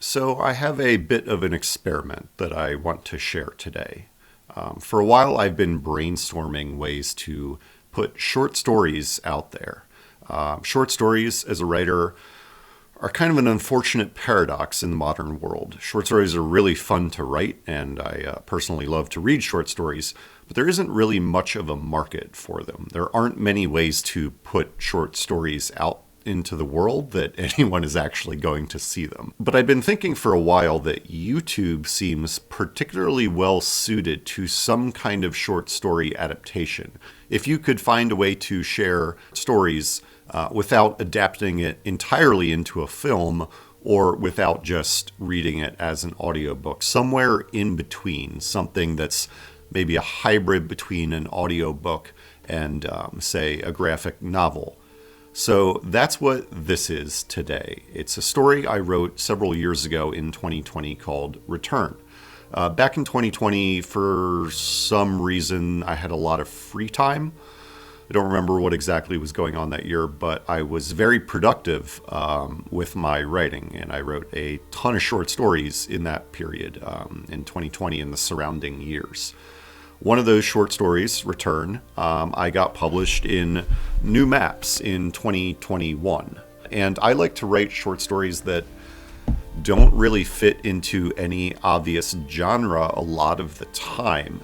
So I have a bit of an experiment that I want to share today. For a while, I've been brainstorming ways to put short stories out there. Short stories, as a writer, are kind of an unfortunate paradox in the modern world. Short stories are really fun to write, and I personally love to read short stories, but there isn't really much of a market for them. There aren't many ways to put short stories out into the world that anyone is actually going to see them. But I've been thinking for a while that YouTube seems particularly well suited to some kind of short story adaptation. If you could find a way to share stories without adapting it entirely into a film or without just reading it as an audiobook, somewhere in between, something that's maybe a hybrid between an audiobook and, say, a graphic novel. So that's what this is today. It's a story I wrote several years ago in 2020 called Return. Back in 2020, for some reason, I had a lot of free time. I don't remember what exactly was going on that year, but I was very productive with my writing, and I wrote a ton of short stories in that period in 2020 and the surrounding years. One of those short stories, Return, I got published in New Maps in 2021. And I like to write short stories that don't really fit into any obvious genre a lot of the time.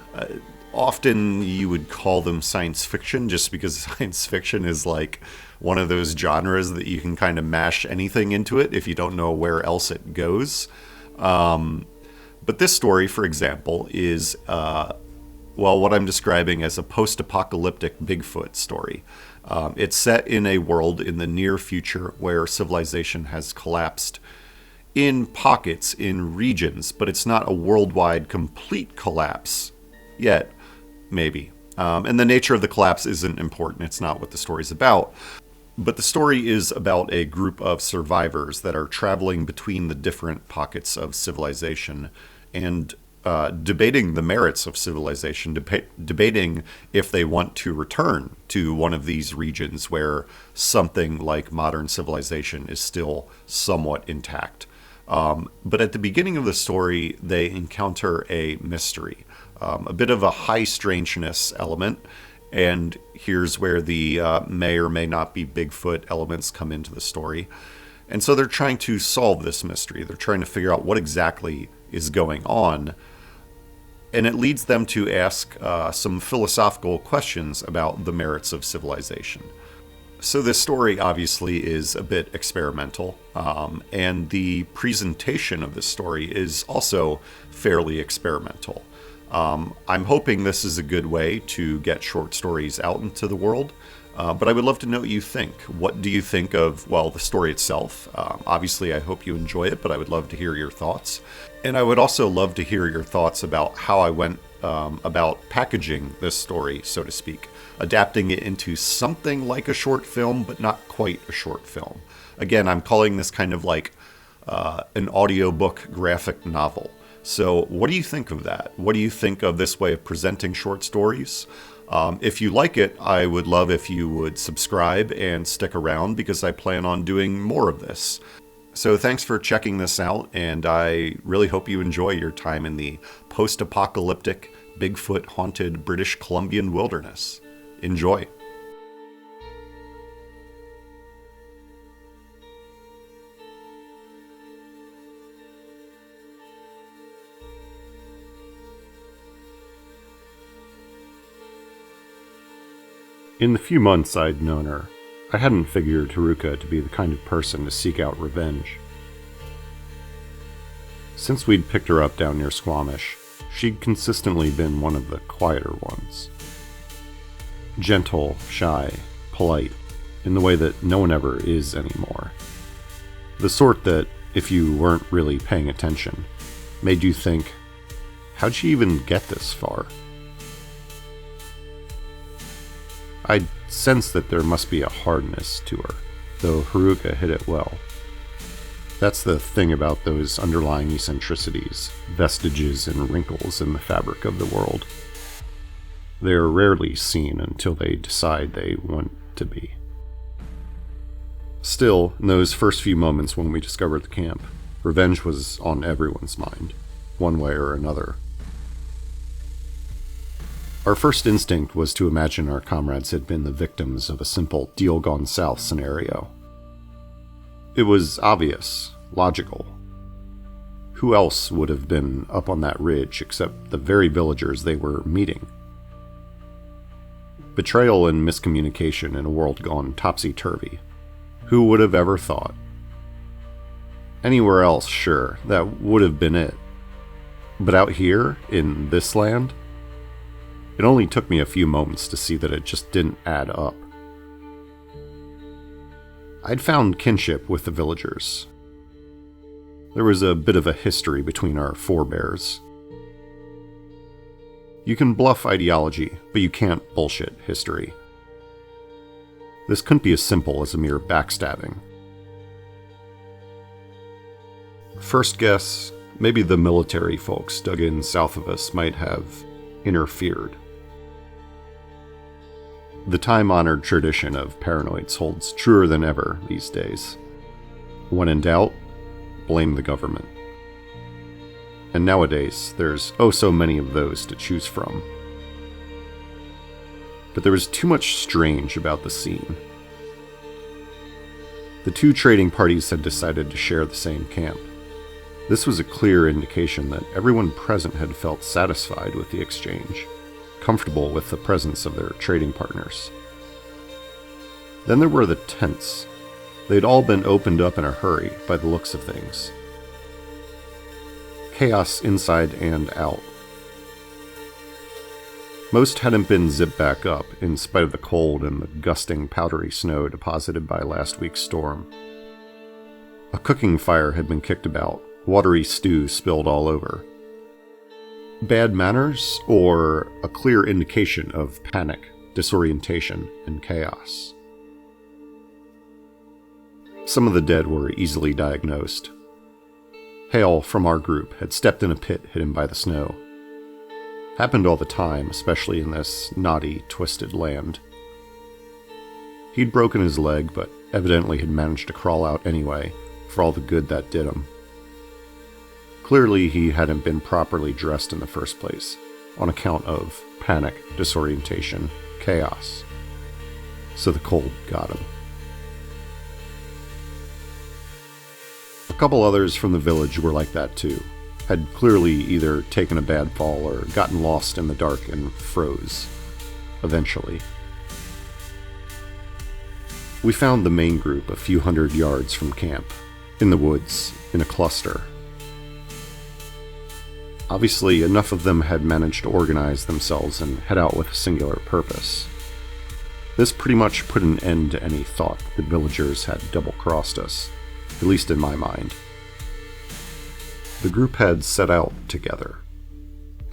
Often you would call them science fiction just because science fiction is like one of those genres that you can kind of mash anything into it if you don't know where else it goes. But this story, for example, is what I'm describing as a post-apocalyptic Bigfoot story. It's set in a world in the near future where civilization has collapsed in pockets, in regions, but it's not a worldwide complete collapse yet, maybe. And the nature of the collapse isn't important. It's not what the story's about. But the story is about a group of survivors that are traveling between the different pockets of civilization and debating the merits of civilization, debating if they want to return to one of these regions where something like modern civilization is still somewhat intact. But at the beginning of the story, they encounter a mystery, a bit of a high strangeness element, and here's where the may or may not be Bigfoot elements come into the story. And so they're trying to solve this mystery. They're trying to figure out what exactly is going on. And it leads them to ask some philosophical questions about the merits of civilization. So this story obviously is a bit experimental, and the presentation of this story is also fairly experimental. I'm hoping this is a good way to get short stories out into the world, but I would love to know what you think. What do you think of, the story itself? Obviously, I hope you enjoy it, but I would love to hear your thoughts. And I would also love to hear your thoughts about how I went about packaging this story, so to speak, adapting it into something like a short film, but not quite a short film. Again, I'm calling this kind of like an audiobook graphic novel. So what do you think of that? What do you think of this way of presenting short stories? If you like it, I would love if you would subscribe and stick around because I plan on doing more of this. So thanks for checking this out, and I really hope you enjoy your time in the post-apocalyptic, Bigfoot-haunted British Columbian wilderness. Enjoy. In the few months I'd known her, I hadn't figured Haruka to be the kind of person to seek out revenge. Since we'd picked her up down near Squamish, she'd consistently been one of the quieter ones. Gentle, shy, polite, in the way that no one ever is anymore. The sort that, if you weren't really paying attention, made you think, how'd she even get this far? I'd sensed that there must be a hardness to her, though Haruka hid it well. That's the thing about those underlying eccentricities, vestiges and wrinkles in the fabric of the world. They're rarely seen until they decide they want to be. Still, in those first few moments when we discovered the camp, Revenge was on everyone's mind, one way or another. Our first instinct was to imagine our comrades had been the victims of a simple deal gone south scenario. It was obvious, logical. Who else would have been up on that ridge except the very villagers they were meeting? Betrayal and miscommunication in a world gone topsy-turvy. Who would have ever thought? Anywhere else, sure, that would have been it. But out here, in this land, it only took me a few moments to see that it just didn't add up. I'd found kinship with the villagers. There was a bit of a history between our forebears. You can bluff ideology, but you can't bullshit history. This couldn't be as simple as a mere backstabbing. First guess, maybe the military folks dug in south of us might have interfered. The time-honored tradition of paranoids holds truer than ever these days. When in doubt, blame the government. And nowadays, there's oh so many of those to choose from. But there was too much strange about the scene. The two trading parties had decided to share the same camp. This was a clear indication that everyone present had felt satisfied with the exchange, comfortable with the presence of their trading partners. Then there were the tents. They'd all been opened up in a hurry by the looks of things. Chaos inside and out. Most hadn't been zipped back up, in spite of the cold and the gusting powdery snow deposited by last week's storm. A cooking fire had been kicked about, watery stew spilled all over. Bad manners, or a clear indication of panic, disorientation, and chaos? Some of the dead were easily diagnosed. Hale, from our group, had stepped in a pit hidden by the snow. Happened all the time, especially in this knotty, twisted land. He'd broken his leg, but evidently had managed to crawl out anyway, for all the good that did him. Clearly, he hadn't been properly dressed in the first place, on account of panic, disorientation, chaos. So the cold got him. A couple others from the village were like that too. Had clearly either taken a bad fall or gotten lost in the dark and froze. Eventually. We found the main group a few hundred yards from camp, in the woods, in a cluster. Obviously, enough of them had managed to organize themselves and head out with a singular purpose. This pretty much put an end to any thought the villagers had double-crossed us, at least in my mind. The group had set out together,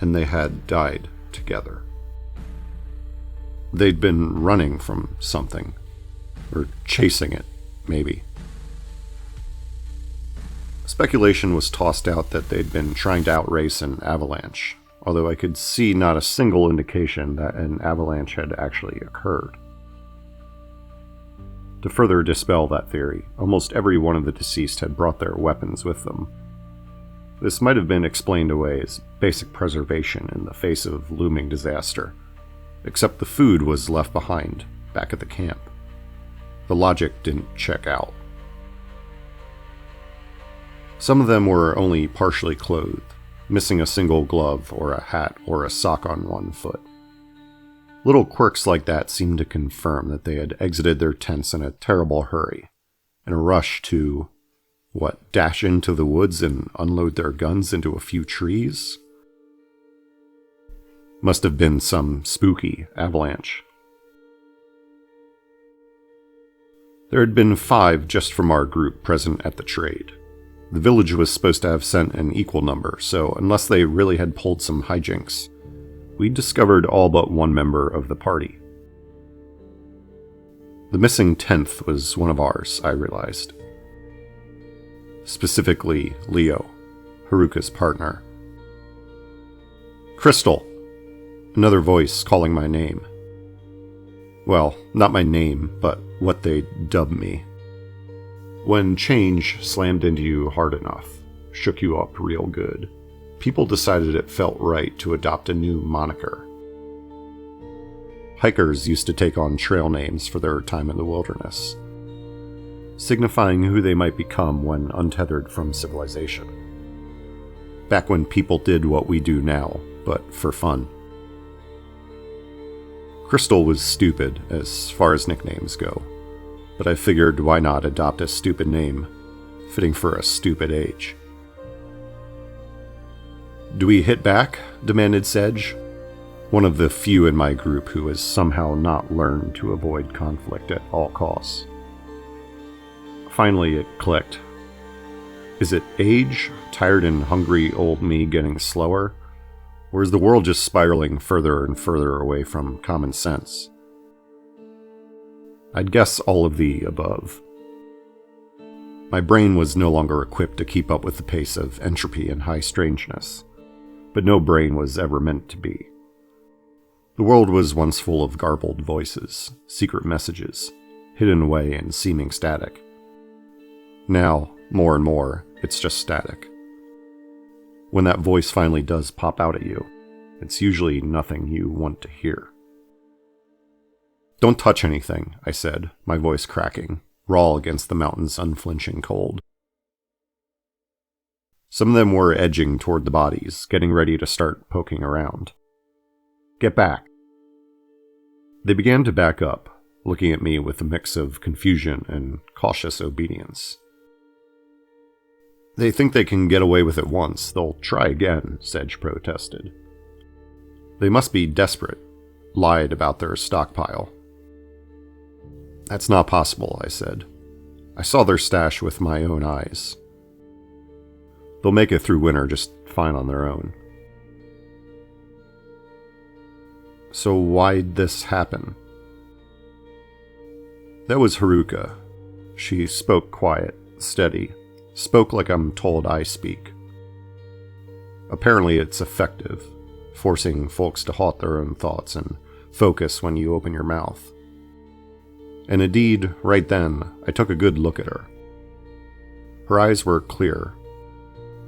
and they had died together. They'd been running from something, or chasing it, maybe. Speculation was tossed out that they'd been trying to outrace an avalanche, although I could see not a single indication that an avalanche had actually occurred. To further dispel that theory, almost every one of the deceased had brought their weapons with them. This might have been explained away as basic preservation in the face of looming disaster, except the food was left behind, back at the camp. The logic didn't check out. Some of them were only partially clothed, missing a single glove or a hat or a sock on one foot. Little quirks like that seemed to confirm that they had exited their tents in a terrible hurry, in a rush to, dash into the woods and unload their guns into a few trees? Must have been some spooky avalanche. There had been 5 just from our group present at the trade. The village was supposed to have sent an equal number, so unless they really had pulled some hijinks, we discovered all but one member of the party. The missing 10th was one of ours, I realized. Specifically, Leo, Haruka's partner. Crystal! Another voice calling my name. Well, not my name, but what they dubbed me. When change slammed into you hard enough, shook you up real good. People decided it felt right to adopt a new moniker. Hikers used to take on trail names for their time in the wilderness, signifying who they might become when untethered from civilization. Back when people did what we do now, but for fun. Crystal was stupid as far as nicknames go, but I figured why not adopt a stupid name, fitting for a stupid age. "Do we hit back?" demanded Sedge, one of the few in my group who has somehow not learned to avoid conflict at all costs. Finally, it clicked. Is it age, tired and hungry old me getting slower, or is the world just spiraling further and further away from common sense? I'd guess all of the above. My brain was no longer equipped to keep up with the pace of entropy and high strangeness, but no brain was ever meant to be. The world was once full of garbled voices, secret messages, hidden away in seeming static. Now, more and more, it's just static. When that voice finally does pop out at you, it's usually nothing you want to hear. "Don't touch anything," I said, my voice cracking, raw against the mountain's unflinching cold. Some of them were edging toward the bodies, getting ready to start poking around. "Get back." They began to back up, looking at me with a mix of confusion and cautious obedience. "They think they can get away with it once. They'll try again," Sedge protested. "They must be desperate, lied about their stockpile." "That's not possible," I said. "I saw their stash with my own eyes. They'll make it through winter just fine on their own." "So why'd this happen?" That was Haruka. She spoke quiet, steady, spoke like I'm told I speak. Apparently it's effective, forcing folks to halt their own thoughts and focus when you open your mouth. And indeed, right then, I took a good look at her. Her eyes were clear,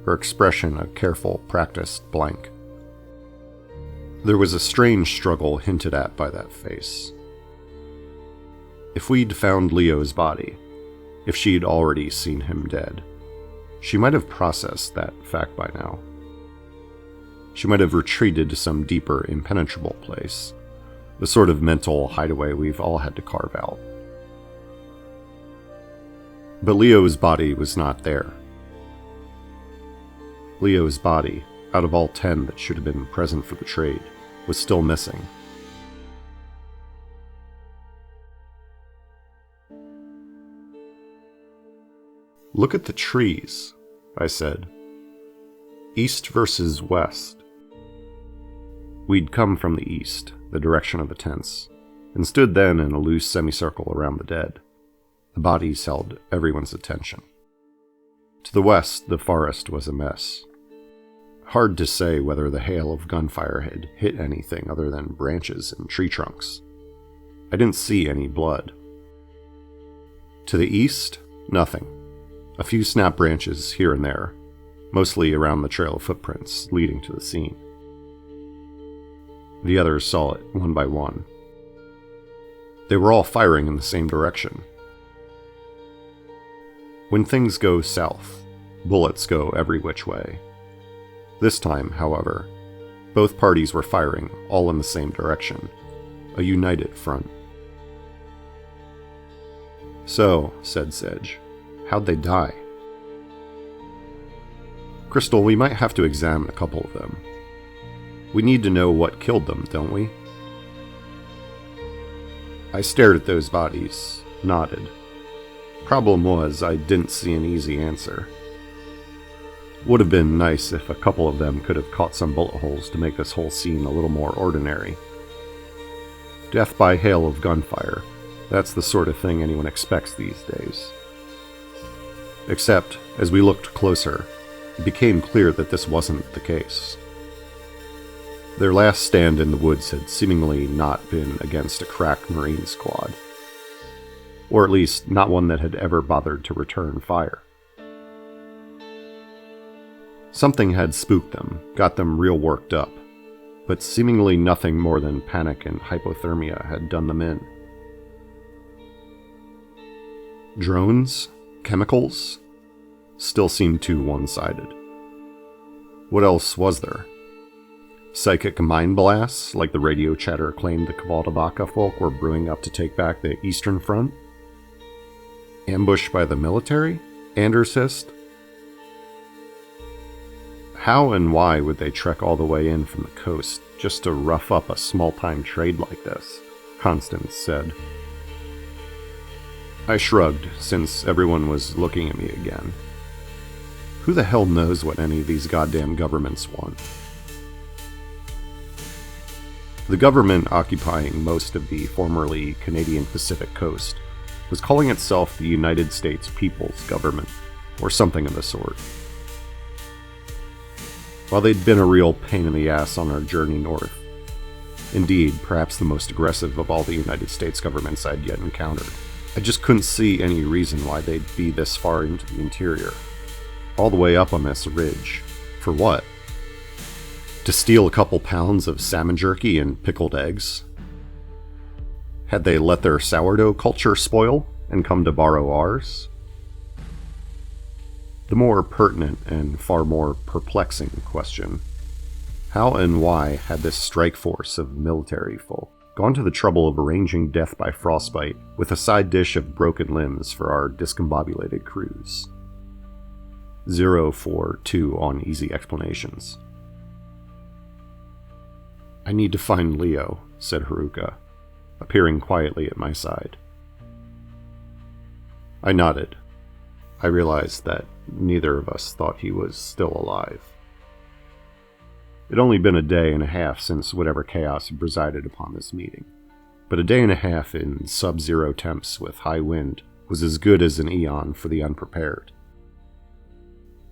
her expression a careful, practiced blank. There was a strange struggle hinted at by that face. If we'd found Leo's body, if she'd already seen him dead, she might have processed that fact by now. She might have retreated to some deeper, impenetrable place, the sort of mental hideaway we've all had to carve out. But Leo's body was not there. Leo's body, out of all 10 that should have been present for the trade, was still missing. "Look at the trees," I said. "East versus west." We'd come from the east, the direction of the tents, and stood then in a loose semicircle around the dead. The bodies held everyone's attention. To the west, the forest was a mess. Hard to say whether the hail of gunfire had hit anything other than branches and tree trunks. I didn't see any blood. To the east, nothing. A few snap branches here and there, mostly around the trail of footprints leading to the scene. The others saw it one by one. They were all firing in the same direction. When things go south, bullets go every which way. This time, however, both parties were firing all in the same direction, a united front. "So," said Sedge, "how'd they die?" "Crystal, we might have to examine a couple of them. We need to know what killed them, don't we?" I stared at those bodies, nodded. Problem was, I didn't see an easy answer. Would have been nice if a couple of them could have caught some bullet holes to make this whole scene a little more ordinary. Death by hail of gunfire, that's the sort of thing anyone expects these days. Except, as we looked closer, it became clear that this wasn't the case. Their last stand in the woods had seemingly not been against a crack Marine squad. Or at least, not one that had ever bothered to return fire. Something had spooked them, got them real worked up, but seemingly nothing more than panic and hypothermia had done them in. Drones? Chemicals? Still seemed too one-sided. What else was there? Psychic mind blasts, like the radio chatter claimed the Kvaltabaka folk were brewing up to take back the Eastern Front? Ambush by the military? Anders hissed. How and why would they trek all the way in from the coast just to rough up a small-time trade like this? Constance said. I shrugged, since everyone was looking at me again. Who the hell knows what any of these goddamn governments want? The government occupying most of the formerly Canadian Pacific coast was calling itself the United States People's Government, or something of the sort. While they'd been a real pain in the ass on our journey north, indeed, perhaps the most aggressive of all the United States governments I'd yet encountered, I just couldn't see any reason why they'd be this far into the interior, all the way up on this ridge. For what? To steal a couple pounds of salmon jerky and pickled eggs? Had they let their sourdough culture spoil and come to borrow ours? The more pertinent and far more perplexing question: how and why had this strike force of military folk gone to the trouble of arranging death by frostbite with a side dish of broken limbs for our discombobulated crews? 0 for 2 on easy explanations. I need to find Leo, said Haruka, appearing quietly at my side. I nodded. I realized that neither of us thought he was still alive. It'd only been a day and a half since whatever chaos had presided upon this meeting, but a day and a half in sub-zero temps with high wind was as good as an eon for the unprepared.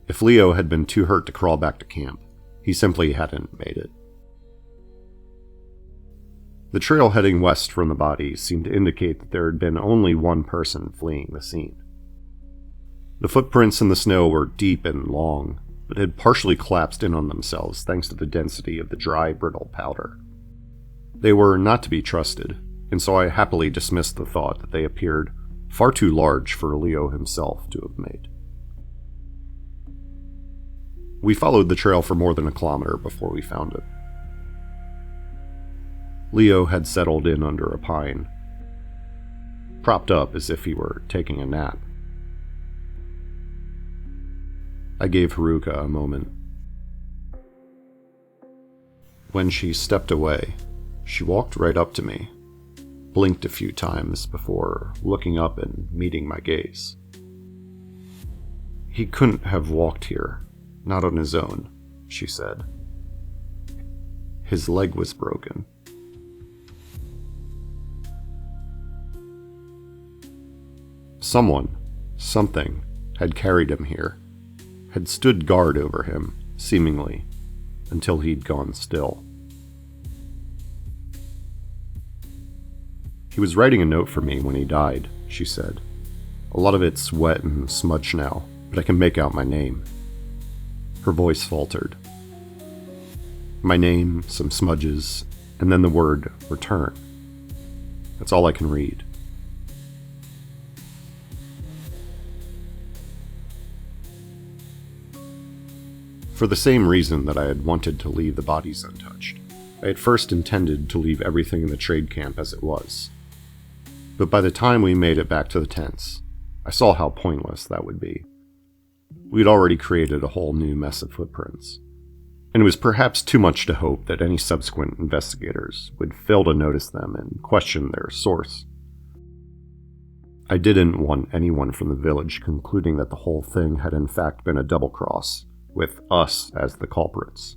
If Leo had been too hurt to crawl back to camp, he simply hadn't made it. The trail heading west from the body seemed to indicate that there had been only one person fleeing the scene. The footprints in the snow were deep and long, but had partially collapsed in on themselves thanks to the density of the dry, brittle powder. They were not to be trusted, and so I happily dismissed the thought that they appeared far too large for Leo himself to have made. We followed the trail for more than a kilometer before we found it. Leo had settled in under a pine, propped up as if he were taking a nap. I gave Haruka a moment. When she stepped away, she walked right up to me, blinked a few times before looking up and meeting my gaze. He couldn't have walked here, not on his own, she said. His leg was broken. Someone, something, had carried him here, had stood guard over him, seemingly, until he'd gone still. He was writing a note for me when he died, she said. A lot of it's wet and smudged now, but I can make out my name. Her voice faltered. My name, some smudges, and then the word return. That's all I can read. For the same reason that I had wanted to leave the bodies untouched, I had first intended to leave everything in the trade camp as it was. But by the time we made it back to the tents, I saw how pointless that would be. We'd already created a whole new mess of footprints, and it was perhaps too much to hope that any subsequent investigators would fail to notice them and question their source. I didn't want anyone from the village concluding that the whole thing had in fact been a double-cross, with us as the culprits.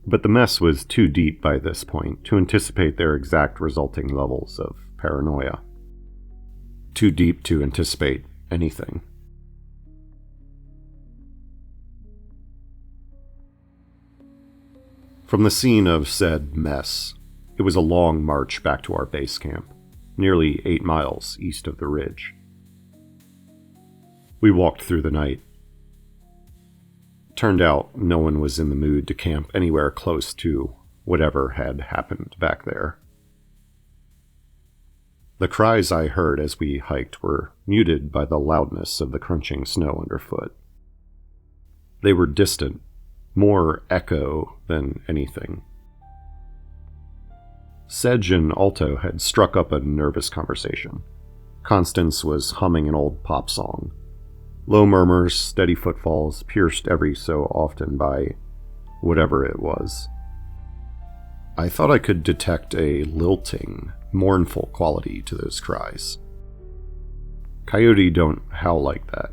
But the mess was too deep by this point to anticipate their exact resulting levels of paranoia. Too deep to anticipate anything. From the scene of said mess, it was a long march back to our base camp, nearly 8 miles east of the ridge. We walked through the night. Turned out no one was in the mood to camp anywhere close to whatever had happened back there. The cries I heard as we hiked were muted by the loudness of the crunching snow underfoot. They were distant, more echo than anything. Sedge and Alto had struck up a nervous conversation. Constance was humming an old pop song. Low murmurs, steady footfalls, pierced every so often by whatever it was. I thought I could detect a lilting, mournful quality to those cries. Coyote don't howl like that.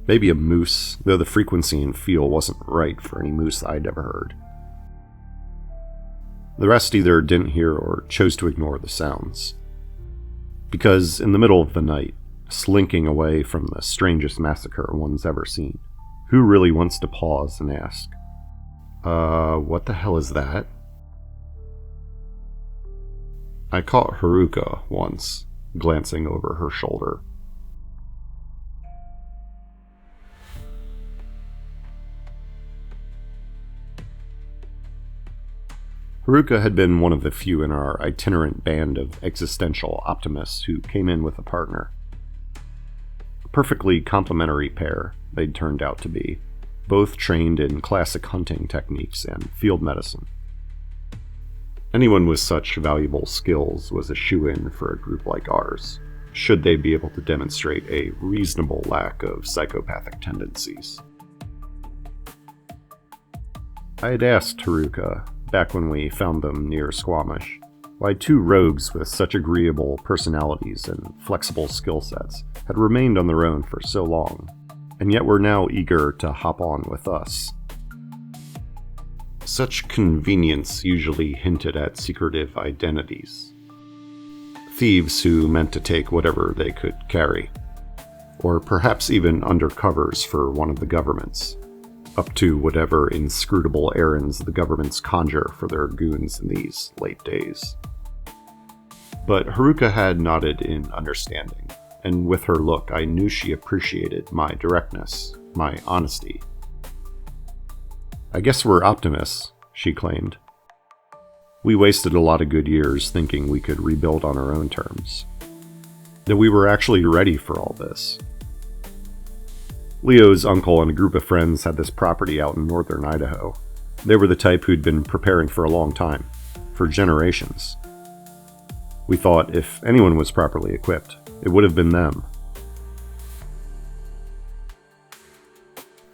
Maybe a moose, though the frequency and feel wasn't right for any moose I'd ever heard. The rest either didn't hear or chose to ignore the sounds. Because in the middle of the night, slinking away from the strangest massacre one's ever seen, who really wants to pause and ask, what the hell is that? I caught Haruka once, glancing over her shoulder. Haruka had been one of the few in our itinerant band of existential optimists who came in with a partner. A perfectly complementary pair they'd turned out to be, both trained in classic hunting techniques and field medicine. Anyone with such valuable skills was a shoo-in for a group like ours, should they be able to demonstrate a reasonable lack of psychopathic tendencies. I had asked Haruka, back when we found them near Squamish, why two rogues with such agreeable personalities and flexible skill sets had remained on their own for so long, and yet were now eager to hop on with us. Such convenience usually hinted at secretive identities. Thieves who meant to take whatever they could carry, or perhaps even undercovers for one of the governments, up to whatever inscrutable errands the governments conjure for their goons in these late days. But Haruka had nodded in understanding, and with her look I knew she appreciated my directness, my honesty. I guess we're optimists, she claimed. We wasted a lot of good years thinking we could rebuild on our own terms. That we were actually ready for all this. Leo's uncle and a group of friends had this property out in northern Idaho. They were the type who'd been preparing for a long time, for generations. We thought if anyone was properly equipped, it would have been them.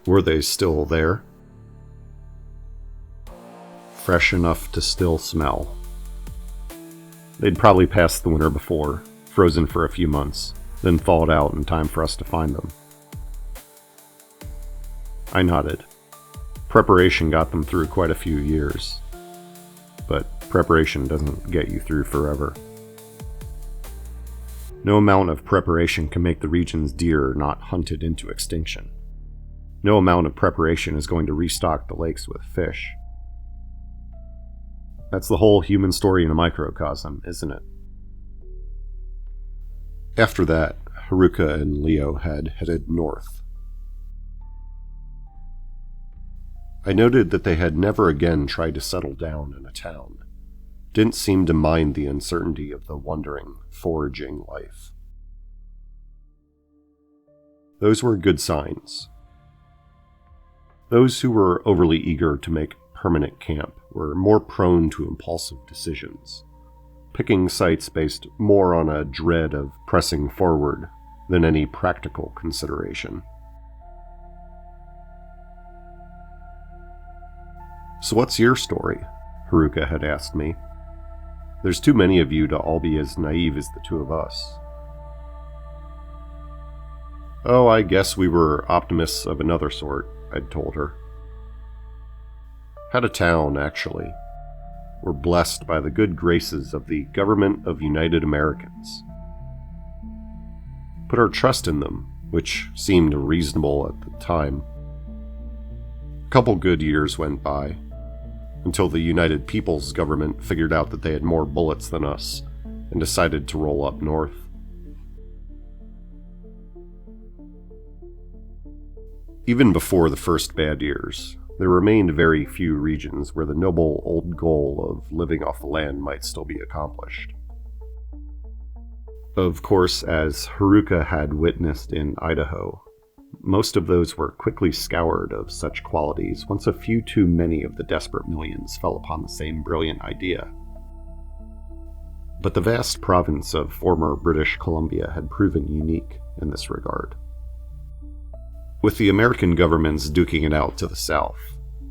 Were they still there? Fresh enough to still smell. They'd probably passed the winter before, frozen for a few months, then thawed out in time for us to find them. I nodded. Preparation got them through quite a few years. But preparation doesn't get you through forever. No amount of preparation can make the region's deer not hunted into extinction. No amount of preparation is going to restock the lakes with fish. That's the whole human story in a microcosm, isn't it? After that, Haruka and Leo had headed north. I noted that they had never again tried to settle down in a town. Didn't seem to mind the uncertainty of the wandering, foraging life. Those were good signs. Those who were overly eager to make permanent camp were more prone to impulsive decisions, picking sites based more on a dread of pressing forward than any practical consideration. So what's your story? Haruka had asked me. There's too many of you to all be as naive as the two of us. Oh, I guess we were optimists of another sort, I'd told her. Had a town, actually. We're blessed by the good graces of the Government of United Americans. Put our trust in them, which seemed reasonable at the time. A couple good years went by, until the United People's Government figured out that they had more bullets than us, and decided to roll up north. Even before the first bad years, there remained very few regions where the noble old goal of living off the land might still be accomplished. Of course, as Haruka had witnessed in Idaho, most of those were quickly scoured of such qualities once a few too many of the desperate millions fell upon the same brilliant idea. But the vast province of former British Columbia had proven unique in this regard. With the American governments duking it out to the south,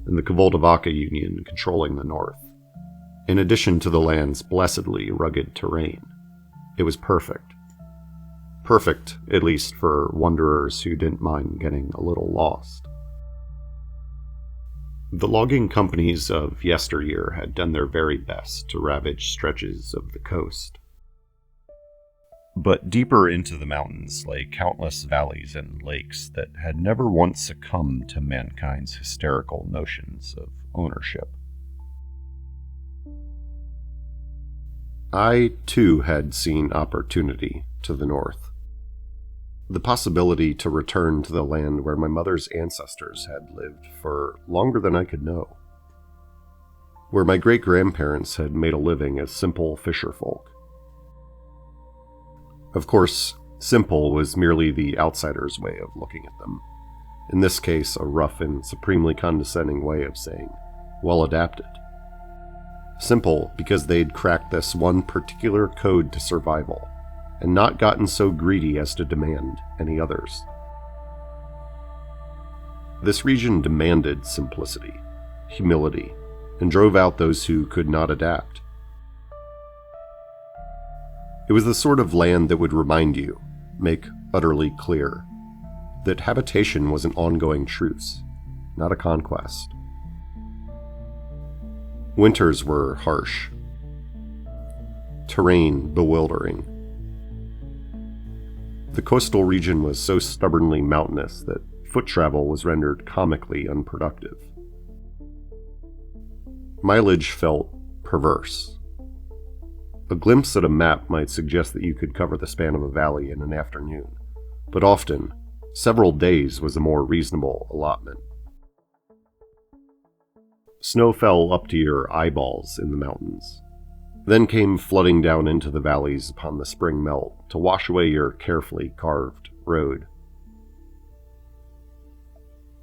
and the Kvoldavaka Union controlling the north, in addition to the land's blessedly rugged terrain, it was perfect. Perfect, at least for wanderers who didn't mind getting a little lost. The logging companies of yesteryear had done their very best to ravage stretches of the coast. But deeper into the mountains lay countless valleys and lakes that had never once succumbed to mankind's hysterical notions of ownership. I, too, had seen opportunity to the north. The possibility to return to the land where my mother's ancestors had lived for longer than I could know. Where my great-grandparents had made a living as simple fisherfolk. Of course, simple was merely the outsider's way of looking at them. In this case, a rough and supremely condescending way of saying, well adapted. Simple because they'd cracked this one particular code to survival, and not gotten so greedy as to demand any others. This region demanded simplicity, humility, and drove out those who could not adapt. It was the sort of land that would remind you, make utterly clear, that habitation was an ongoing truce, not a conquest. Winters were harsh. Terrain bewildering. The coastal region was so stubbornly mountainous that foot travel was rendered comically unproductive. Mileage felt perverse. A glimpse at a map might suggest that you could cover the span of a valley in an afternoon, but often, several days was a more reasonable allotment. Snow fell up to your eyeballs in the mountains, then came flooding down into the valleys upon the spring melt to wash away your carefully carved road.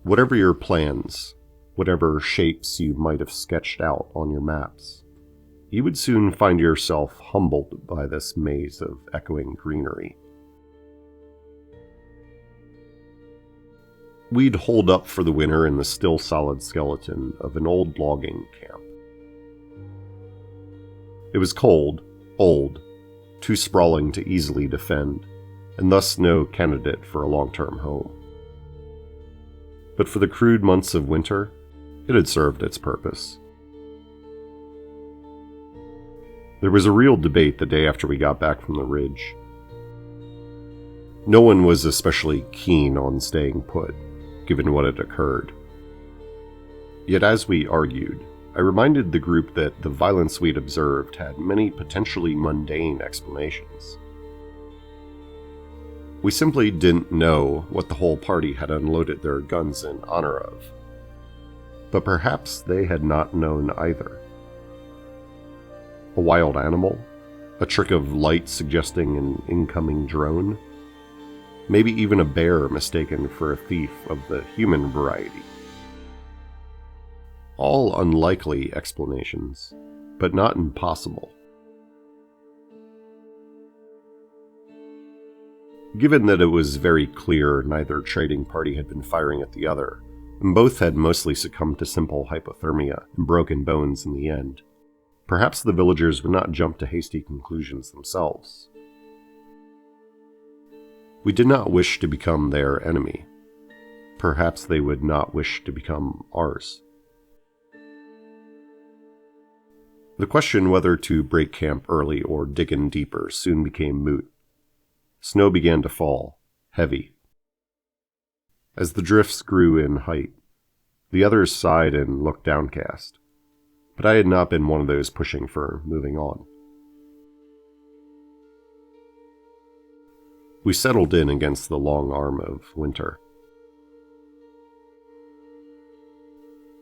Whatever your plans, whatever shapes you might have sketched out on your maps, you would soon find yourself humbled by this maze of echoing greenery. We'd holed up for the winter in the still solid skeleton of an old logging camp. It was cold, old, too sprawling to easily defend, and thus no candidate for a long-term home. But for the crude months of winter, it had served its purpose. There was a real debate the day after we got back from the ridge. No one was especially keen on staying put, given what had occurred. Yet as we argued, I reminded the group that the violence we'd observed had many potentially mundane explanations. We simply didn't know what the whole party had unloaded their guns in honor of. But perhaps they had not known either. A wild animal? A trick of light suggesting an incoming drone? Maybe even a bear mistaken for a thief of the human variety. All unlikely explanations, but not impossible. Given that it was very clear neither trading party had been firing at the other, and both had mostly succumbed to simple hypothermia and broken bones in the end, perhaps the villagers would not jump to hasty conclusions themselves. We did not wish to become their enemy. Perhaps they would not wish to become ours. The question whether to break camp early or dig in deeper soon became moot. Snow began to fall, heavy. As the drifts grew in height, the others sighed and looked downcast. But I had not been one of those pushing for moving on. We settled in against the long arm of winter.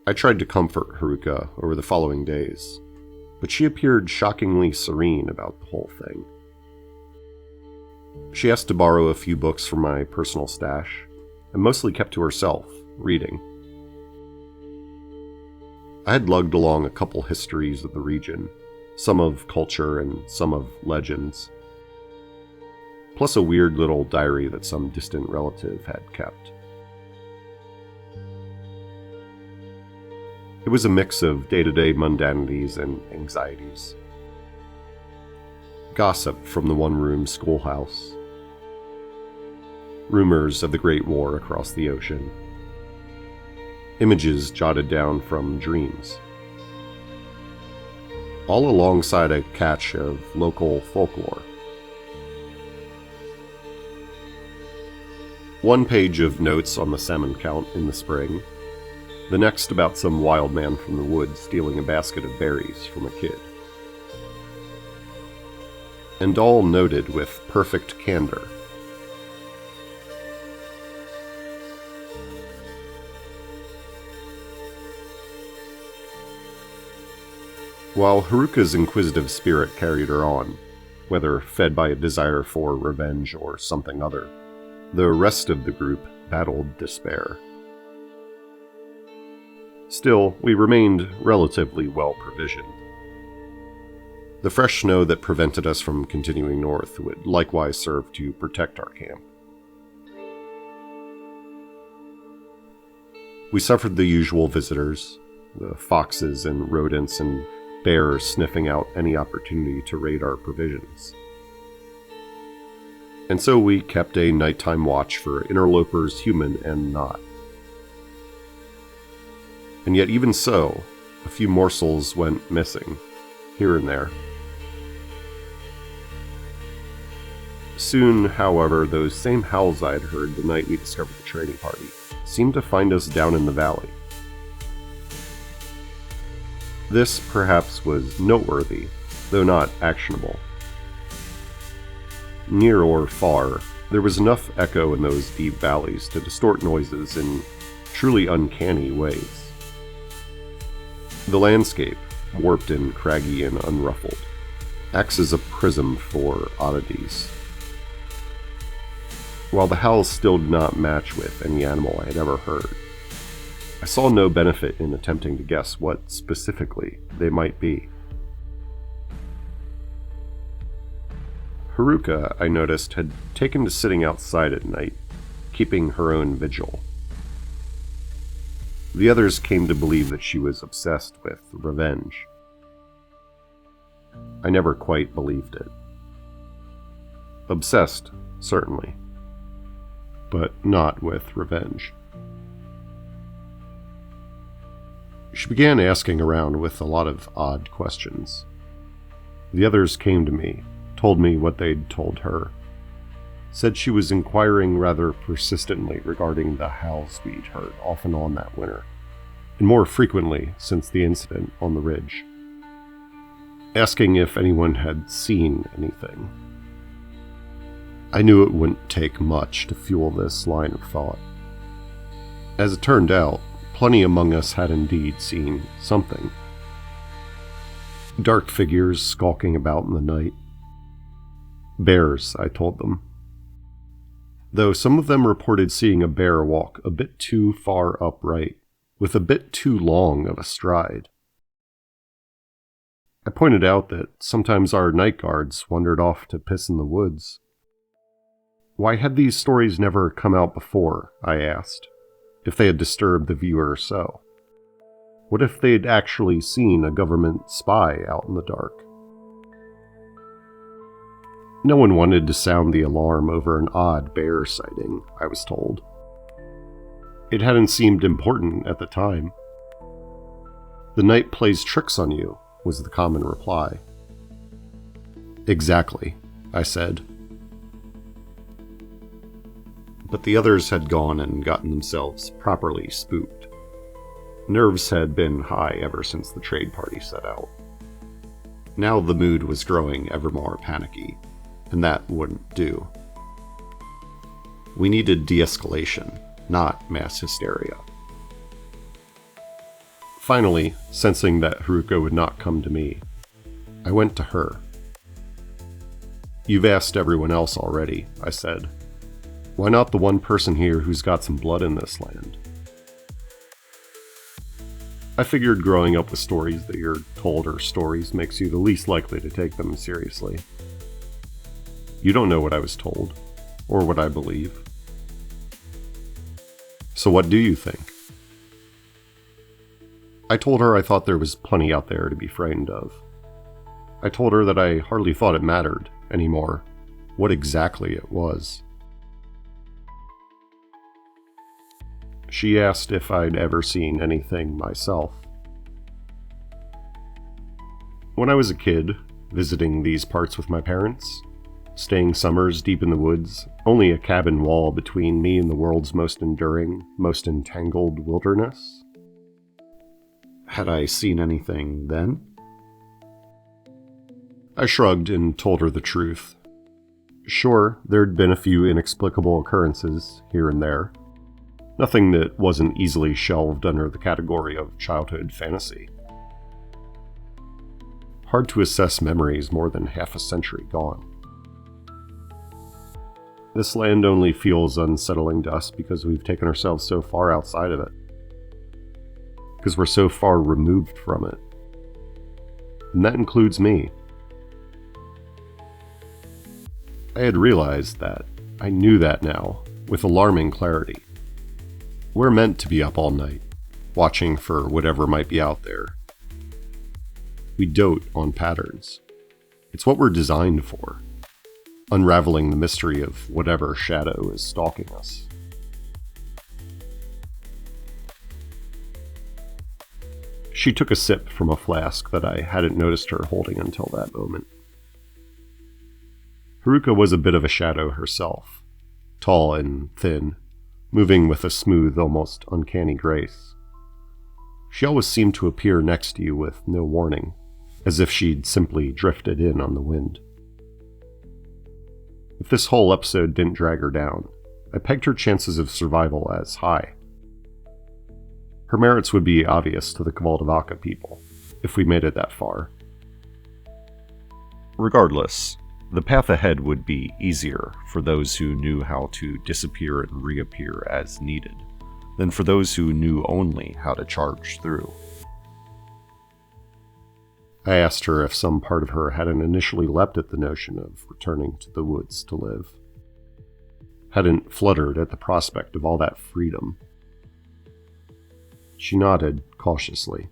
I tried to comfort Haruka over the following days, but she appeared shockingly serene about the whole thing. She asked to borrow a few books from my personal stash, and mostly kept to herself, reading. I had lugged along a couple histories of the region, some of culture and some of legends, plus a weird little diary that some distant relative had kept. It was a mix of day-to-day mundanities and anxieties. Gossip from the one-room schoolhouse. Rumors of the Great War across the ocean. Images jotted down from dreams. All alongside a catch of local folklore. One page of notes on the salmon count in the spring, the next about some wild man from the woods stealing a basket of berries from a kid. And all noted with perfect candor. While Haruka's inquisitive spirit carried her on, whether fed by a desire for revenge or something other, the rest of the group battled despair. Still, we remained relatively well-provisioned. The fresh snow that prevented us from continuing north would likewise serve to protect our camp. We suffered the usual visitors, the foxes and rodents and bears sniffing out any opportunity to raid our provisions. And so we kept a nighttime watch for interlopers human and not. And yet even so, a few morsels went missing, here and there. Soon, however, those same howls I had heard the night we discovered the trading party seemed to find us down in the valley. This, perhaps, was noteworthy, though not actionable. Near or far, there was enough echo in those deep valleys to distort noises in truly uncanny ways. The landscape, warped and craggy and unruffled, acts as a prism for oddities. While the howls still did not match with any animal I had ever heard, I saw no benefit in attempting to guess what specifically they might be. Haruka, I noticed, had taken to sitting outside at night, keeping her own vigil. The others came to believe that she was obsessed with revenge. I never quite believed it. Obsessed, certainly, but not with revenge. She began asking around with a lot of odd questions. The others came to me, told me what they'd told her, said she was inquiring rather persistently regarding the howls we'd heard off and on that winter, and more frequently since the incident on the ridge, asking if anyone had seen anything. I knew it wouldn't take much to fuel this line of thought. As it turned out, plenty among us had indeed seen something. Dark figures skulking about in the night. Bears, I told them. Though some of them reported seeing a bear walk a bit too far upright, with a bit too long of a stride. I pointed out that sometimes our night guards wandered off to piss in the woods. Why had these stories never come out before, I asked, if they had disturbed the viewer so? What if they'd actually seen a government spy out in the dark? No one wanted to sound the alarm over an odd bear sighting, I was told. It hadn't seemed important at the time. The night plays tricks on you, was the common reply. Exactly, I said. But the others had gone and gotten themselves properly spooked. Nerves had been high ever since the trade party set out. Now the mood was growing ever more panicky, and that wouldn't do. We needed de-escalation, not mass hysteria. Finally, sensing that Haruka would not come to me, I went to her. "You've asked everyone else already," I said. "Why not the one person here who's got some blood in this land?" I figured growing up with stories that you're told are stories makes you the least likely to take them seriously. You don't know what I was told, or what I believe. So what do you think? I told her I thought there was plenty out there to be frightened of. I told her that I hardly thought it mattered anymore what exactly it was. She asked if I'd ever seen anything myself. When I was a kid, visiting these parts with my parents, staying summers deep in the woods, only a cabin wall between me and the world's most enduring, most entangled wilderness. Had I seen anything then? I shrugged and told her the truth. Sure, there'd been a few inexplicable occurrences here and there. Nothing that wasn't easily shelved under the category of childhood fantasy. Hard to assess memories more than half a century gone. This land only feels unsettling to us because we've taken ourselves so far outside of it. Because we're so far removed from it. And that includes me. I had realized that. I knew that now, with alarming clarity. We're meant to be up all night, watching for whatever might be out there. We dote on patterns. It's what we're designed for, unraveling the mystery of whatever shadow is stalking us. She took a sip from a flask that I hadn't noticed her holding until that moment. Haruka was a bit of a shadow herself, tall and thin, moving with a smooth, almost uncanny grace. She always seemed to appear next to you with no warning, as if she'd simply drifted in on the wind. If this whole episode didn't drag her down, I pegged her chances of survival as high. Her merits would be obvious to the Kavaldavaka people, if we made it that far. Regardless, the path ahead would be easier for those who knew how to disappear and reappear as needed, than for those who knew only how to charge through. I asked her if some part of her hadn't initially leapt at the notion of returning to the woods to live. Hadn't fluttered at the prospect of all that freedom. She nodded cautiously.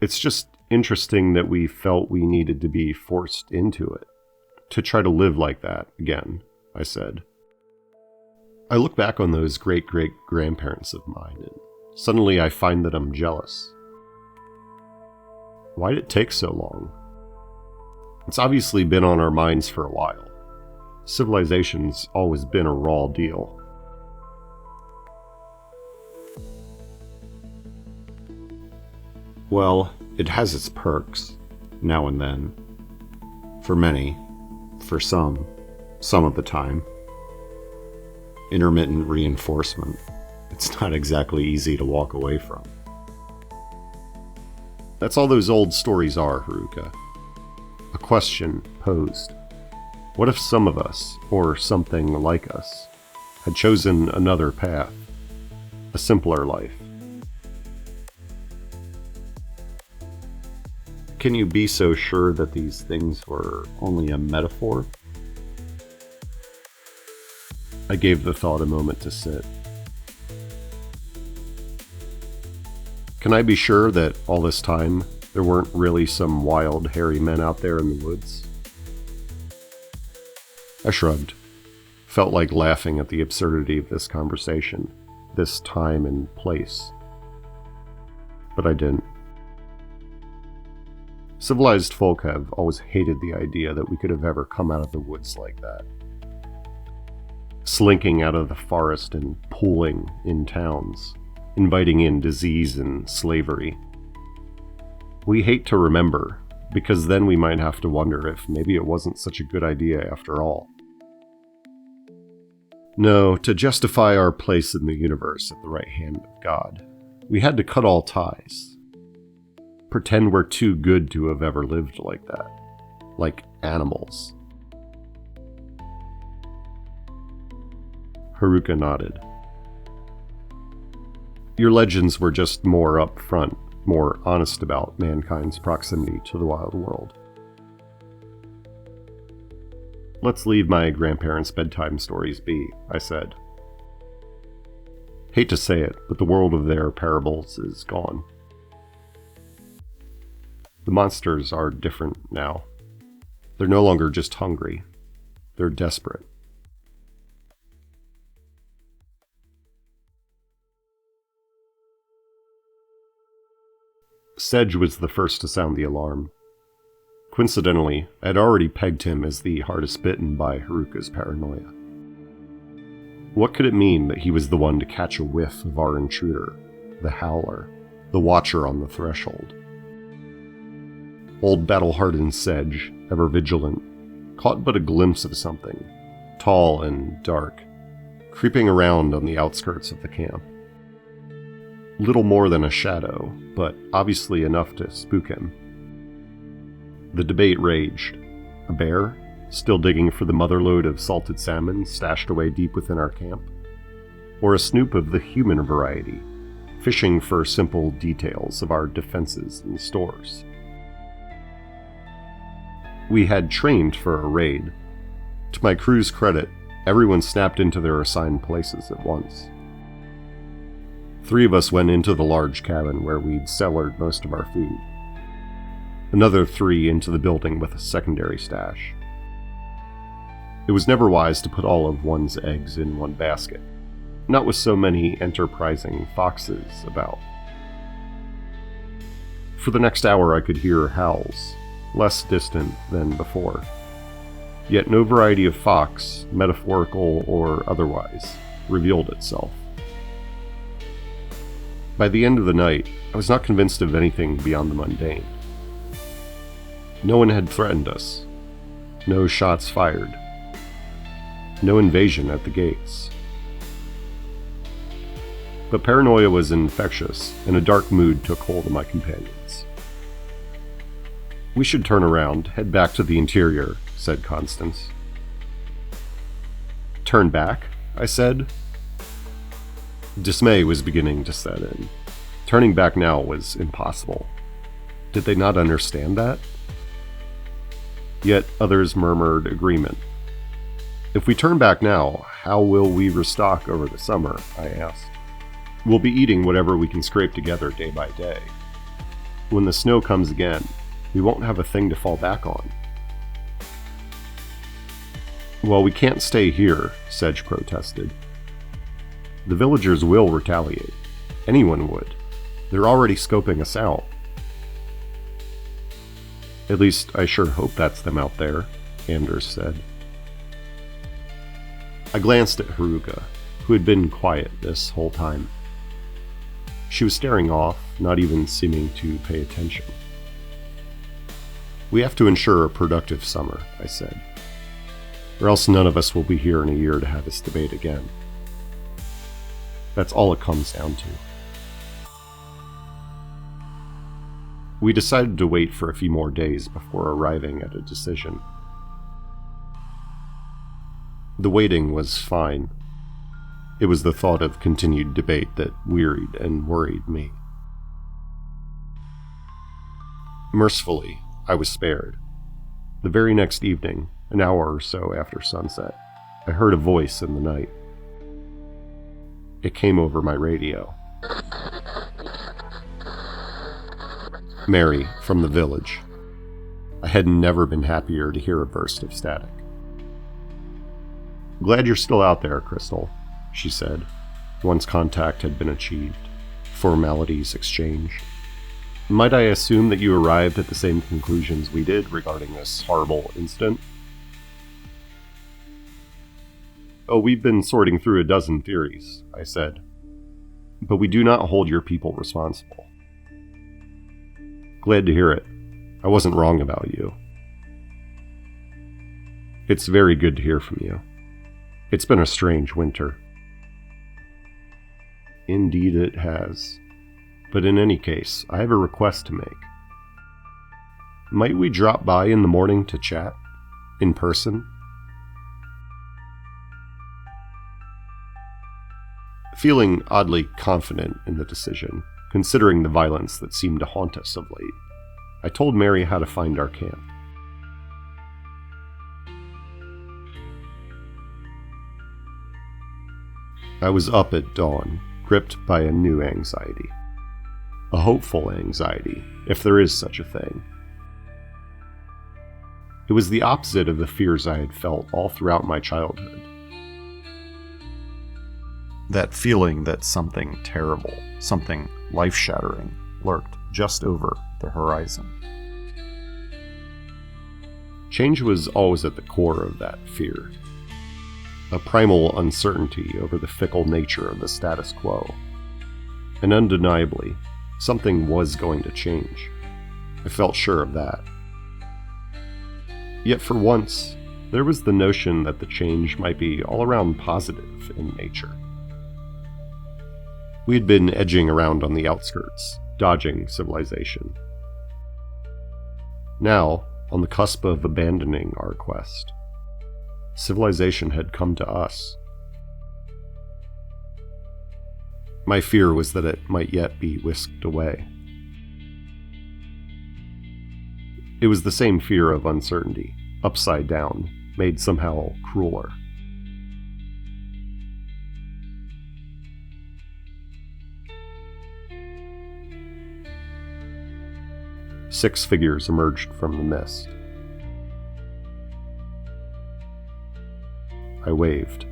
It's just interesting that we felt we needed to be forced into it, to try to live like that again, I said. I look back on those great-great-grandparents of mine, and suddenly I find that I'm jealous. Why'd it take so long? It's obviously been on our minds for a while. Civilization's always been a raw deal. Well, it has its perks, now and then. For many, for some of the time. Intermittent reinforcement. It's not exactly easy to walk away from. That's all those old stories are, Haruka. A question posed. What if some of us, or something like us, had chosen another path? A simpler life? Can you be so sure that these things were only a metaphor? I gave the thought a moment to sit. Can I be sure that all this time there weren't really some wild, hairy men out there in the woods? I shrugged. Felt like laughing at the absurdity of this conversation, this time and place. But I didn't. Civilized folk have always hated the idea that we could have ever come out of the woods like that. Slinking out of the forest and pooling in towns, inviting in disease and slavery. We hate to remember, because then we might have to wonder if maybe it wasn't such a good idea after all. No, to justify our place in the universe at the right hand of God, We had to cut all ties. Pretend we're too good to have ever lived like that. Like animals. Haruka nodded. Your legends were just more upfront, more honest about mankind's proximity to the wild world. Let's leave my grandparents' bedtime stories be, I said. Hate to say it, but the world of their parables is gone. The monsters are different now. They're no longer just hungry. They're desperate. Sedge was the first to sound the alarm. Coincidentally, I had already pegged him as the hardest bitten by Haruka's paranoia. What could it mean that he was the one to catch a whiff of our intruder, the Howler, the Watcher on the threshold? Old battle-hardened Sedge, ever vigilant, caught but a glimpse of something, tall and dark, creeping around on the outskirts of the camp. Little more than a shadow, but obviously enough to spook him. The debate raged. A bear, still digging for the motherlode of salted salmon stashed away deep within our camp? Or a snoop of the human variety, fishing for simple details of our defenses and stores? We had trained for a raid. To my crew's credit, everyone snapped into their assigned places at once. 3 of us went into the large cabin where we'd cellared most of our food. Another 3 into the building with a secondary stash. It was never wise to put all of one's eggs in one basket, not with so many enterprising foxes about. For the next hour I could hear howls, less distant than before. Yet no variety of fox, metaphorical or otherwise, revealed itself. By the end of the night, I was not convinced of anything beyond the mundane. No one had threatened us. No shots fired. No invasion at the gates. But paranoia was infectious, and a dark mood took hold of my companions. We should turn around, head back to the interior, said Constance. Turn back? I said. Dismay was beginning to set in. Turning back now was impossible. Did they not understand that? Yet others murmured agreement. If we turn back now, how will we restock over the summer? I asked. We'll be eating whatever we can scrape together day by day. When the snow comes again, we won't have a thing to fall back on. Well, we can't stay here, Sedge protested. The villagers will retaliate. Anyone would. They're already scoping us out. At least, I sure hope that's them out there, Anders said. I glanced at Haruka, who had been quiet this whole time. She was staring off, not even seeming to pay attention. We have to ensure a productive summer, I said, or else none of us will be here in a year to have this debate again. That's all it comes down to. We decided to wait for a few more days before arriving at a decision. The waiting was fine. It was the thought of continued debate that wearied and worried me. Mercifully, I was spared. The very next evening, an hour or so after sunset, I heard a voice in the night. It came over my radio. Mary, from the village. I had never been happier to hear a burst of static. Glad you're still out there, Crystal, she said, once contact had been achieved, formalities exchanged. Might I assume that you arrived at the same conclusions we did regarding this horrible incident? Oh, we've been sorting through a dozen theories, I said. But we do not hold your people responsible. Glad to hear it. I wasn't wrong about you. It's very good to hear from you. It's been a strange winter. Indeed it has. But in any case, I have a request to make. Might we drop by in the morning to chat? In person? Feeling oddly confident in the decision, considering the violence that seemed to haunt us of late, I told Mary how to find our camp. I was up at dawn, gripped by a new anxiety. A hopeful anxiety, if there is such a thing. It was the opposite of the fears I had felt all throughout my childhood. That feeling that something terrible, something life-shattering, lurked just over the horizon. Change was always at the core of that fear. A primal uncertainty over the fickle nature of the status quo. And undeniably, something was going to change. I felt sure of that. Yet for once, there was the notion that the change might be all around positive in nature. We had been edging around on the outskirts, dodging civilization. Now, on the cusp of abandoning our quest, civilization had come to us. My fear was that it might yet be whisked away. It was the same fear of uncertainty, upside down, made somehow crueler. Six figures emerged from the mist. I waved.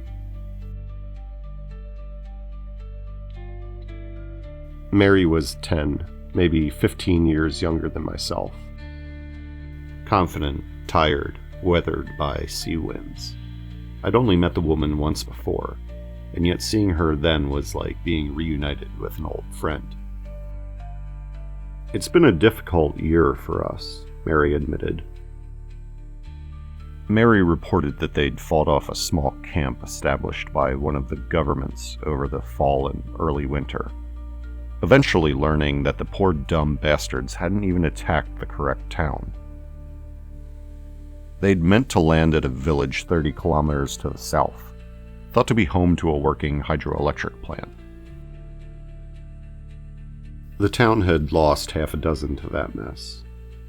Mary was 10, maybe 15 years younger than myself. Confident, tired, weathered by sea winds. I'd only met the woman once before, and yet seeing her then was like being reunited with an old friend. It's been a difficult year for us, Mary admitted. Mary reported that they'd fought off a small camp established by one of the governments over the fall and early winter, eventually learning that the poor dumb bastards hadn't even attacked the correct town. They'd meant to land at a village 30 kilometers to the south, thought to be home to a working hydroelectric plant. The town had lost half a dozen to that mess,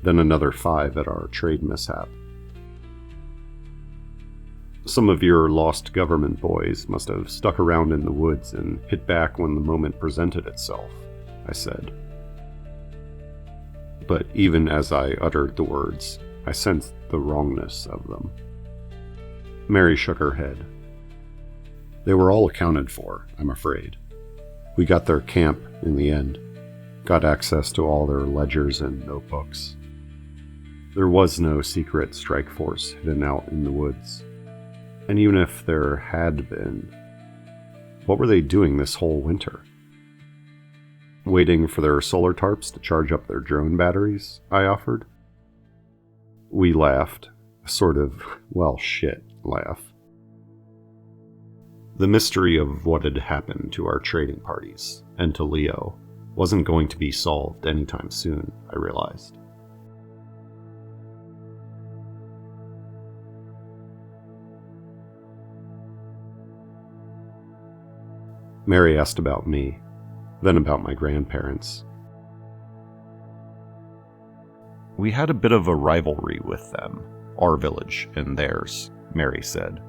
then another 5 at our trade mishap. Some of your lost government boys must have stuck around in the woods and hit back when the moment presented itself, I said. But even as I uttered the words, I sensed the wrongness of them. Mary shook her head. They were all accounted for, I'm afraid. We got their camp in the end. Got access to all their ledgers and notebooks. There was no secret strike force hidden out in the woods. And even if there had been, what were they doing this whole winter? Waiting for their solar tarps to charge up their drone batteries, I offered. We laughed, a sort of, well, shit laugh. The mystery of what had happened to our trading parties, and to Leo, wasn't going to be solved anytime soon, I realized. Mary asked about me, then about my grandparents. We had a bit of a rivalry with them, our village and theirs, Mary said.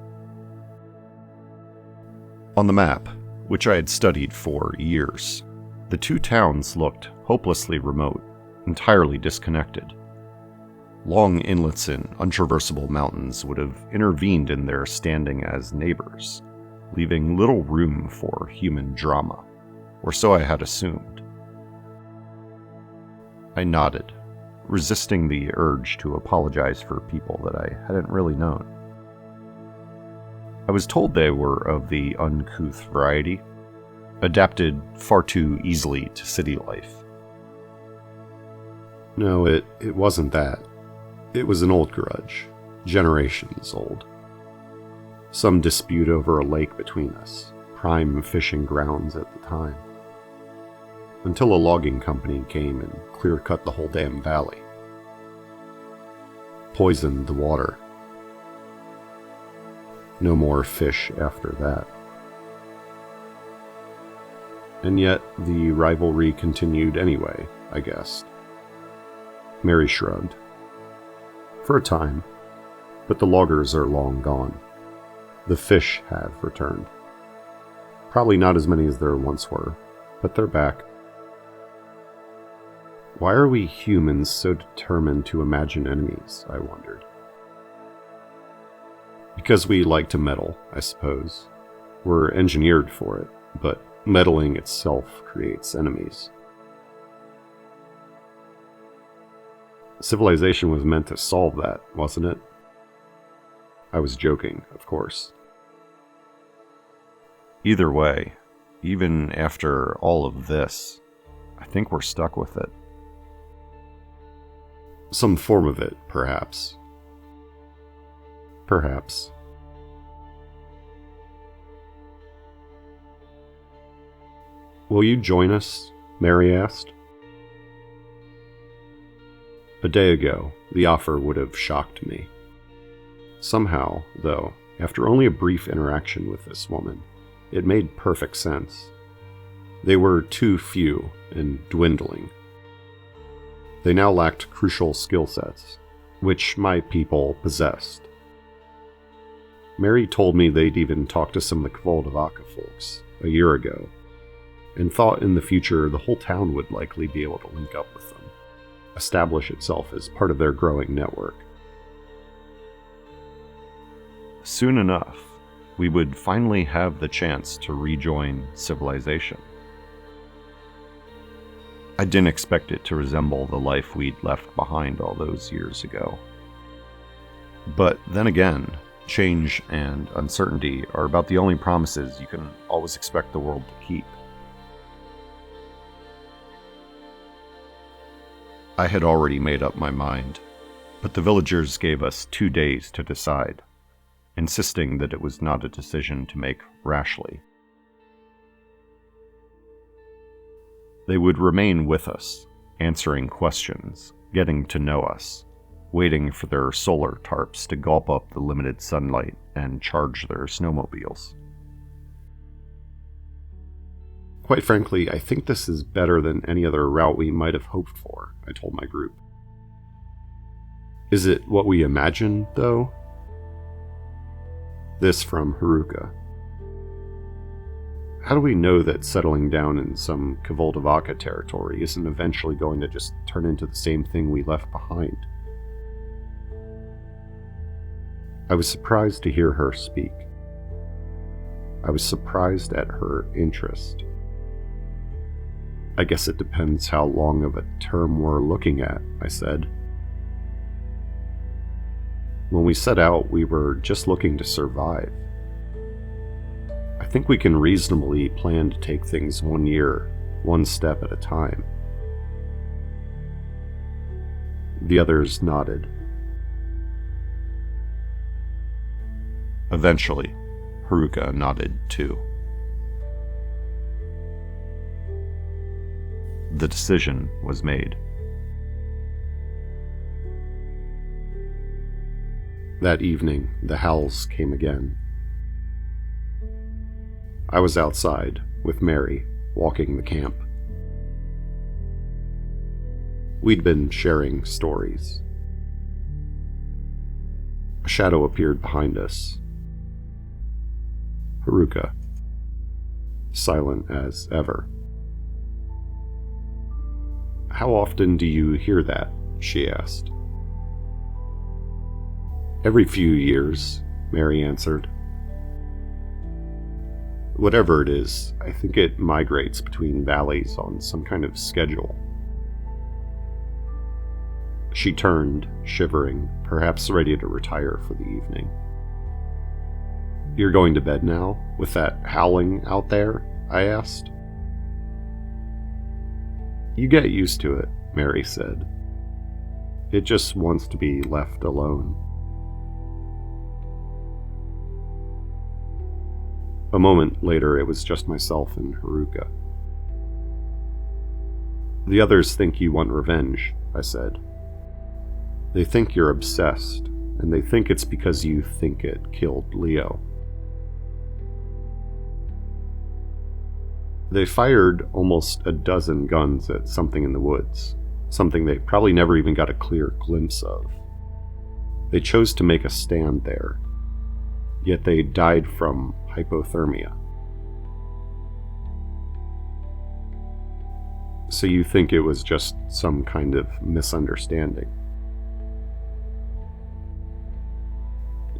On the map, which I had studied for years, the two towns looked hopelessly remote, entirely disconnected. Long inlets and untraversable mountains would have intervened in their standing as neighbors, leaving little room for human drama, or so I had assumed. I nodded, resisting the urge to apologize for people that I hadn't really known. I was told they were of the uncouth variety, adapted far too easily to city life. No, it wasn't that. It was an old grudge, generations old. Some dispute over a lake between us, prime fishing grounds at the time. until a logging company came and clear-cut the whole damn valley. Poisoned the water. No more fish after that. And yet, the rivalry continued anyway, I guessed. Mary shrugged. For a time, but the loggers are long gone. The fish have returned. Probably not as many as there once were, but they're back. Why are we humans so determined to imagine enemies, I wondered. Because we like to meddle, I suppose. We're engineered for it, but meddling itself creates enemies. Civilization was meant to solve that, wasn't it? I was joking, of course. Either way, even after all of this, I think we're stuck with it. Some form of it, perhaps. Perhaps. Will you join us? Mary asked. A day ago, the offer would have shocked me. Somehow, though, after only a brief interaction with this woman, it made perfect sense. They were too few and dwindling. They now lacked crucial skill sets, which my people possessed. Mary told me they'd even talked to some of the Kvoldavaka folks a year ago, and thought in the future the whole town would likely be able to link up with them, establish itself as part of their growing network. Soon enough, we would finally have the chance to rejoin civilization. I didn't expect it to resemble the life we'd left behind all those years ago. But then again, change and uncertainty are about the only promises you can always expect the world to keep. I had already made up my mind, but the villagers gave us 2 days to decide, insisting that it was not a decision to make rashly. They would remain with us, answering questions, getting to know us, waiting for their solar tarps to gulp up the limited sunlight and charge their snowmobiles. Quite frankly, I think this is better than any other route we might have hoped for, I told my group. Is it what we imagined, though? This from Haruka. How do we know that settling down in some Kvoldavaka territory isn't eventually going to just turn into the same thing we left behind? I was surprised to hear her speak. I was surprised at her interest. I guess it depends how long of a term we're looking at, I said. When we set out, we were just looking to survive. I think we can reasonably plan to take things 1 year, one step at a time. The others nodded. Eventually, Haruka nodded too. The decision was made. That evening, the howls came again. I was outside, with Mary, walking the camp. We'd been sharing stories. A shadow appeared behind us. Haruka, silent as ever. How often do you hear that? She asked. Every few years, Mary answered. Whatever it is, I think it migrates between valleys on some kind of schedule. She turned, shivering, perhaps ready to retire for the evening. You're going to bed now, with that howling out there? I asked. You get used to it, Mary said. It just wants to be left alone. A moment later, it was just myself and Haruka. "The others think you want revenge," I said. "They think you're obsessed, and they think it's because you think it killed Leo." They fired almost a dozen guns at something in the woods, something they probably never even got a clear glimpse of. They chose to make a stand there, yet they died from hypothermia. So you think it was just some kind of misunderstanding?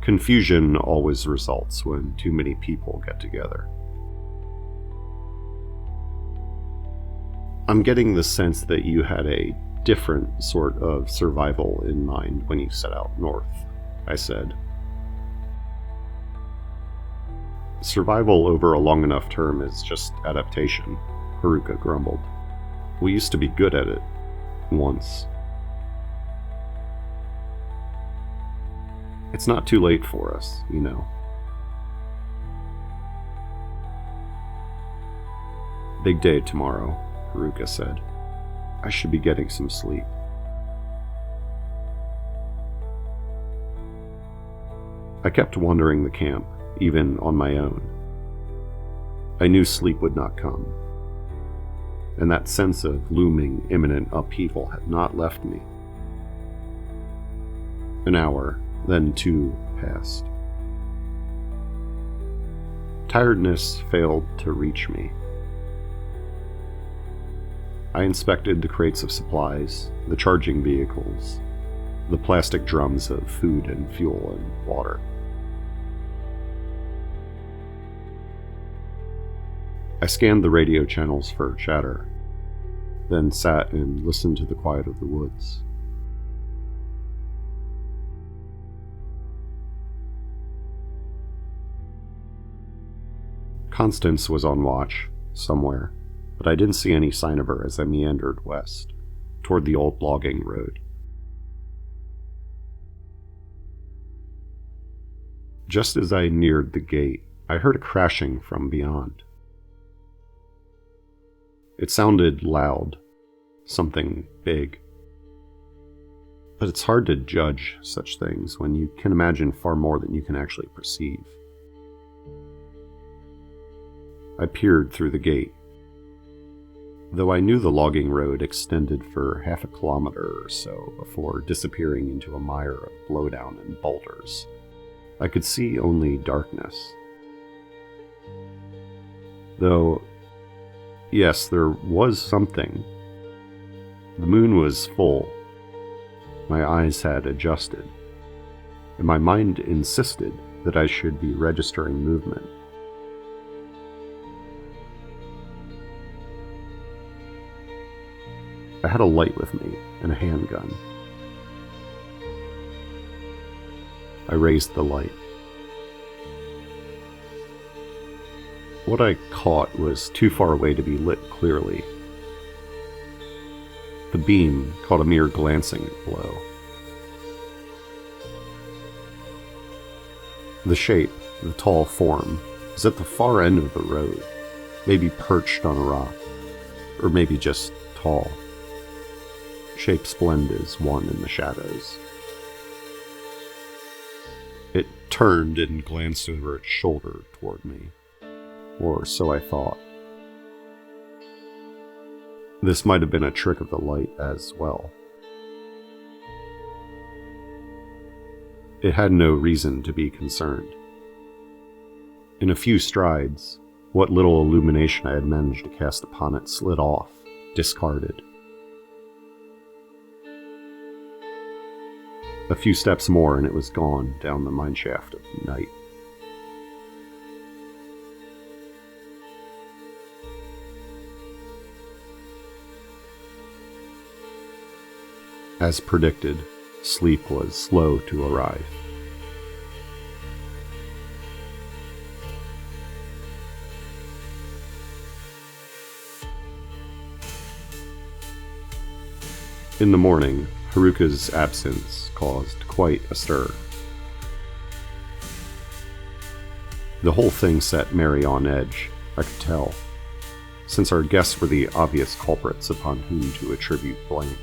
Confusion always results when too many people get together. I'm getting the sense that you had a different sort of survival in mind when you set out north, I said. "Survival over a long enough term is just adaptation," Haruka grumbled. "We used to be good at it. Once. It's not too late for us, you know." "Big day tomorrow," Haruka said. "I should be getting some sleep." I kept wandering the camp, even on my own. I knew sleep would not come, and that sense of looming imminent upheaval had not left me. An hour, then 2 passed. Tiredness failed to reach me. I inspected the crates of supplies, the charging vehicles, the plastic drums of food and fuel and water. I scanned the radio channels for chatter, then sat and listened to the quiet of the woods. Constance was on watch, somewhere, but I didn't see any sign of her as I meandered west, toward the old logging road. Just as I neared the gate, I heard a crashing from beyond. It sounded loud, something big. But it's hard to judge such things when you can imagine far more than you can actually perceive. I peered through the gate. Though I knew the logging road extended for half a kilometer or so before disappearing into a mire of blowdown and boulders, I could see only darkness. Though, yes, there was something. The moon was full. My eyes had adjusted, and my mind insisted that I should be registering movement. I had a light with me and a handgun. I raised the light. What I caught was too far away to be lit clearly. The beam caught a mere glancing glow. The shape, the tall form, was at the far end of the road, maybe perched on a rock, or maybe just tall. Shapes blend as one in the shadows. It turned and glanced over its shoulder toward me, or so I thought. This might have been a trick of the light as well. It had no reason to be concerned. In a few strides, what little illumination I had managed to cast upon it slid off, discarded. A few steps more and it was gone down the mineshaft of night. As predicted, sleep was slow to arrive. In the morning, Haruka's absence caused quite a stir. The whole thing set Mary on edge, I could tell. since our guests were the obvious culprits upon whom to attribute blame.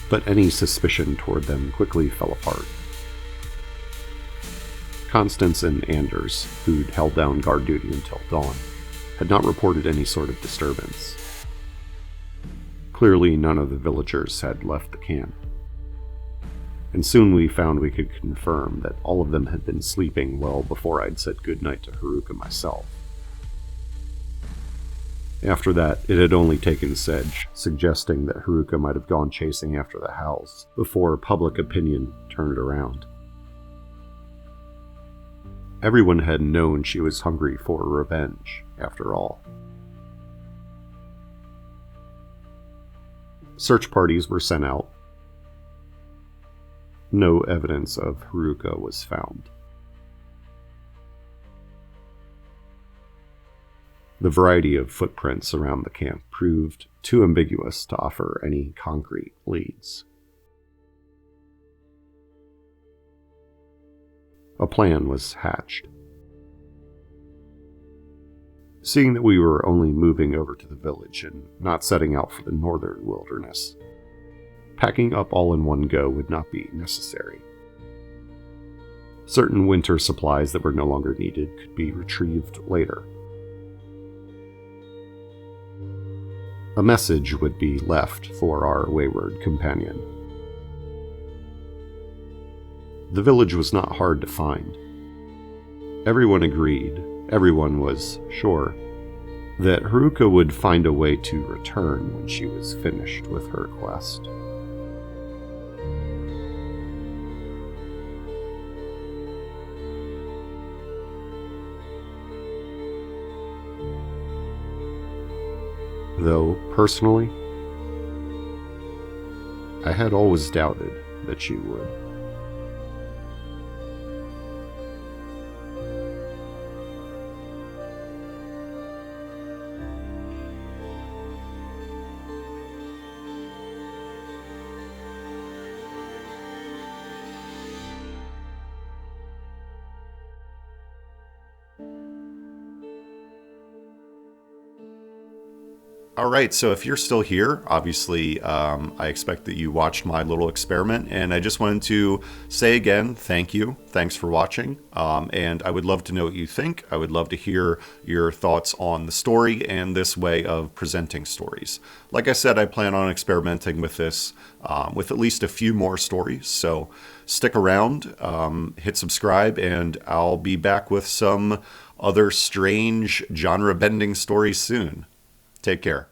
But any suspicion toward them quickly fell apart. Constance and Anders, who'd held down guard duty until dawn, had not reported any sort of disturbance. Clearly, none of the villagers had left the camp. And soon we found we could confirm that all of them had been sleeping well before I'd said goodnight to Haruka myself. After that, it had only taken Sedge suggesting that Haruka might have gone chasing after the howls before public opinion turned around. Everyone had known she was hungry for revenge, after all. Search parties were sent out. No evidence of Haruka was found. The variety of footprints around the camp proved too ambiguous to offer any concrete leads. A plan was hatched. Seeing that we were only moving over to the village and not setting out for the northern wilderness, packing up all in one go would not be necessary. Certain winter supplies that were no longer needed could be retrieved later. A message would be left for our wayward companion. The village was not hard to find. Everyone agreed, everyone was sure, that Haruka would find a way to return when she was finished with her quest. Though, personally, I had always doubted that she would. All right, so if you're still here, obviously, I expect that you watched my little experiment, and I just wanted to say again, thank you. Thanks for watching, and I would love to know what you think. I would love to hear your thoughts on the story and this way of presenting stories. Like I said, I plan on experimenting with this with at least a few more stories, so stick around, hit subscribe, and I'll be back with some other strange genre-bending stories soon. Take care.